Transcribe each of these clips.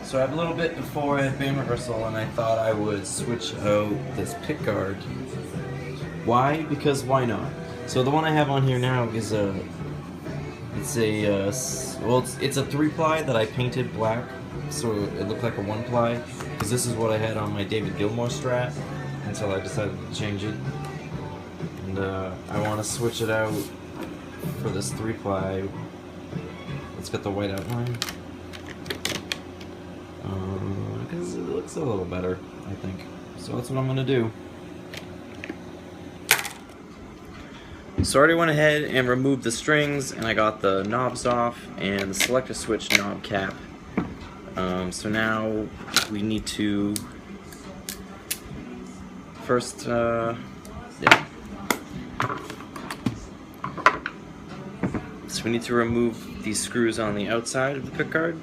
So I have a little bit before I had band rehearsal, and I thought I would switch out this pickguard. Why? Because why not? So the one I have on here now is it's a 3-ply that I painted black, so it looked like a 1-ply, because this is what I had on my David Gilmour Strat until I decided to change it. And I want to switch it out for this 3-ply. Let's get the white outline. Because it looks a little better, I think. So that's what I'm going to do. So I already went ahead and removed the strings, and I got the knobs off and the selector switch knob cap. So now we need to first, So we need to remove these screws on the outside of the pickguard.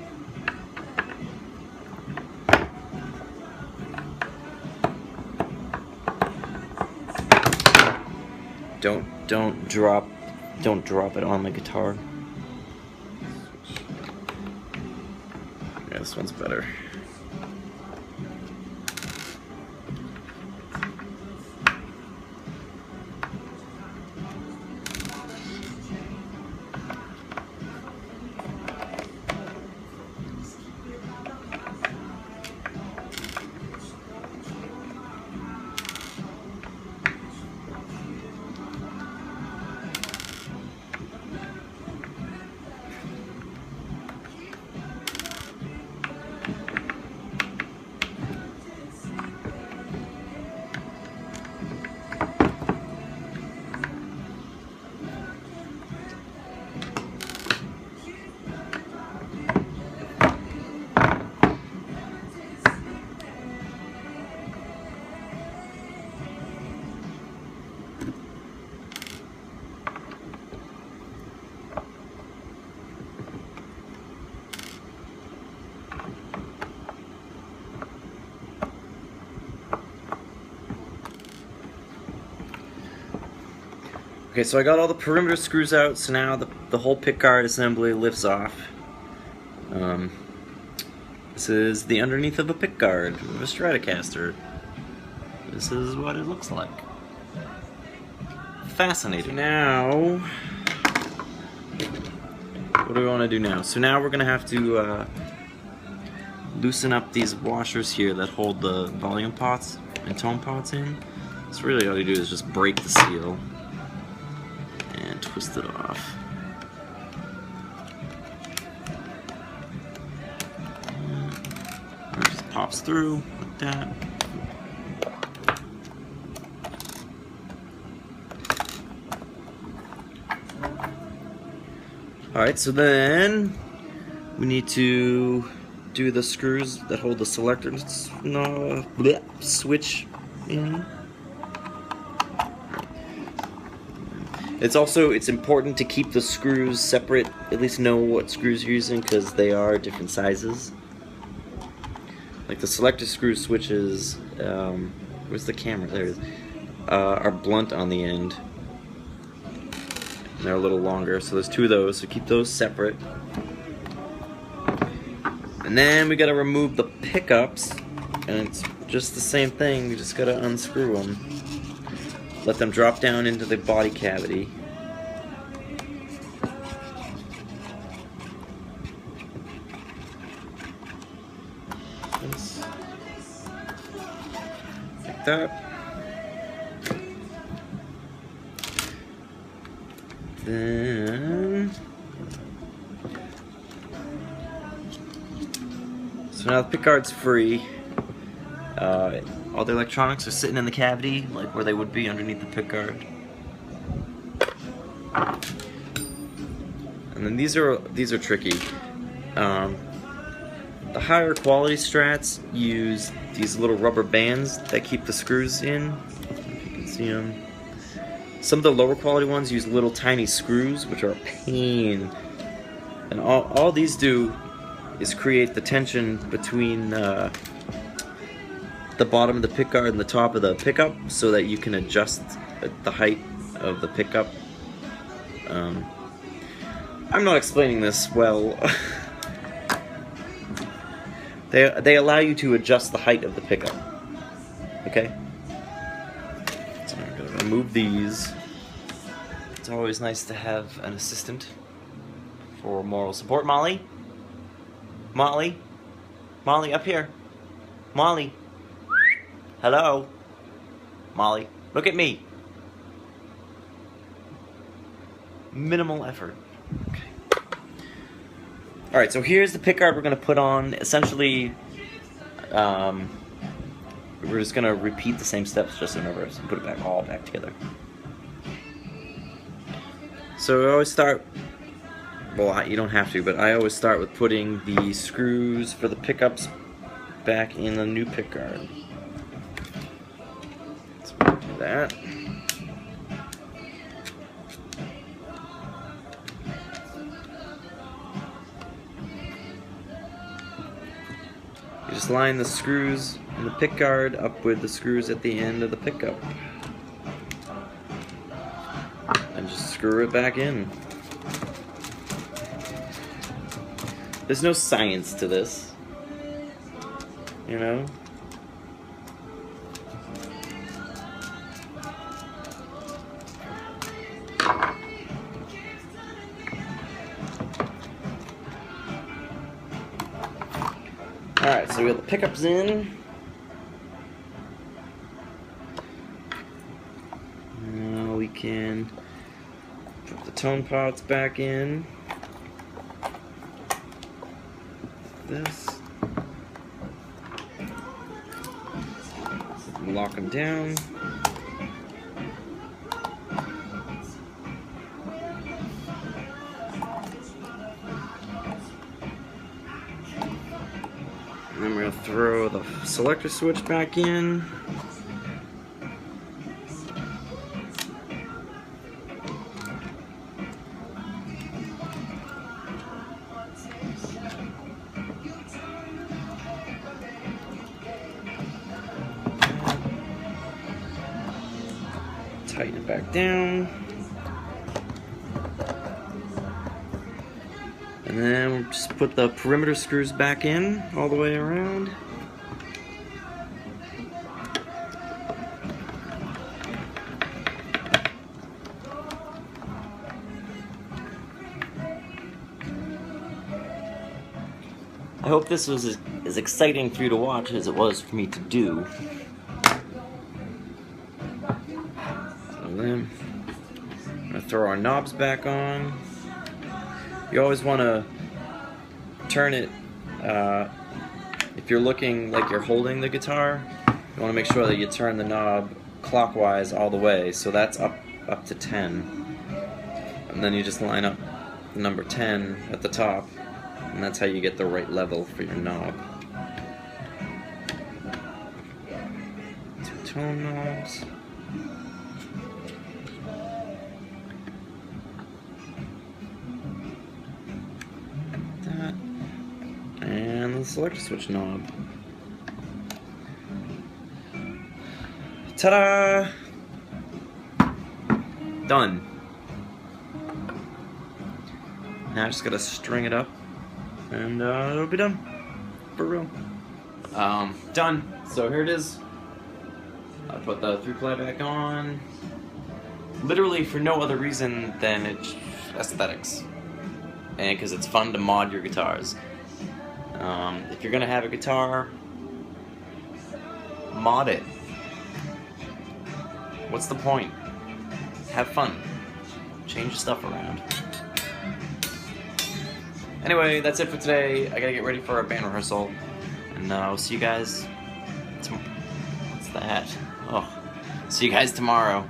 Don't drop it on my guitar. Yeah, this one's better. Okay, so I got all the perimeter screws out, so now the whole pickguard assembly lifts off. This is the underneath of a pickguard of a Stratocaster. This is what it looks like. Fascinating. Now, what do we want to do now? So now we're going to have to loosen up these washers here that hold the volume pots and tone pots in. So really all you do is just break the seal and twist it off. And it just pops through like that. Alright, so then we need to do the screws that hold the selector switch in. It's important to keep the screws separate, at least know what screws you're using, because they are different sizes. Like the selector screw switches, where's the camera? There it is. Are blunt on the end. And they're a little longer, so there's 2 of those, so keep those separate. And then we gotta remove the pickups, and it's just the same thing, we just gotta unscrew them. Let them drop down into the body cavity. Like that. Then, so now the pickguard's free. All the electronics are sitting in the cavity, like where they would be underneath the pickguard. And then these are tricky. The higher quality Strats use these little rubber bands that keep the screws in. If you can see them. Some of the lower quality ones use little tiny screws, which are a pain. And all these do is create the tension between the bottom of the pickguard and the top of the pickup, so that you can adjust the height of the pickup. I'm not explaining this well. They allow you to adjust the height of the pickup. Okay? So I'm going to remove these. It's always nice to have an assistant for moral support. Molly? Molly? Molly, up here. Molly. Hello? Molly, look at me. Minimal effort. Okay. Alright, so here's the pickguard we're going to put on. Essentially, we're just going to repeat the same steps just in reverse and put it all back together. So we always start, well, you don't have to, but I always start with putting the screws for the pickups back in the new pickguard. So we'll do that. You just line the screws in the pickguard up with the screws at the end of the pickup. And just screw it back in. There's no science to this, you know? Alright, so we got the pickups in. Now we can put the tone pots back in. This. Lock them down. And then we're going to throw the selector switch back in. Tighten it back down. And then we'll just put the perimeter screws back in all the way around. I hope this was as exciting for you to watch as it was for me to do. Then I'm going to throw our knobs back on. You always want to turn it, if you're looking like you're holding the guitar, you want to make sure that you turn the knob clockwise all the way, so that's up to 10. And then you just line up number 10 at the top, and that's how you get the right level for your knob. 2 tone knobs. And the selector switch knob. Ta-da! Done. Now I just gotta string it up, and it'll be done. For real. Done. So here it is. I put the 3-ply back on. Literally for no other reason than it's aesthetics. And because it's fun to mod your guitars. If you're gonna have a guitar, mod it. What's the point? Have fun. Change stuff around. Anyway, that's it for today. I gotta get ready for a band rehearsal, and I'll see you guys. What's that? Oh, see you guys tomorrow.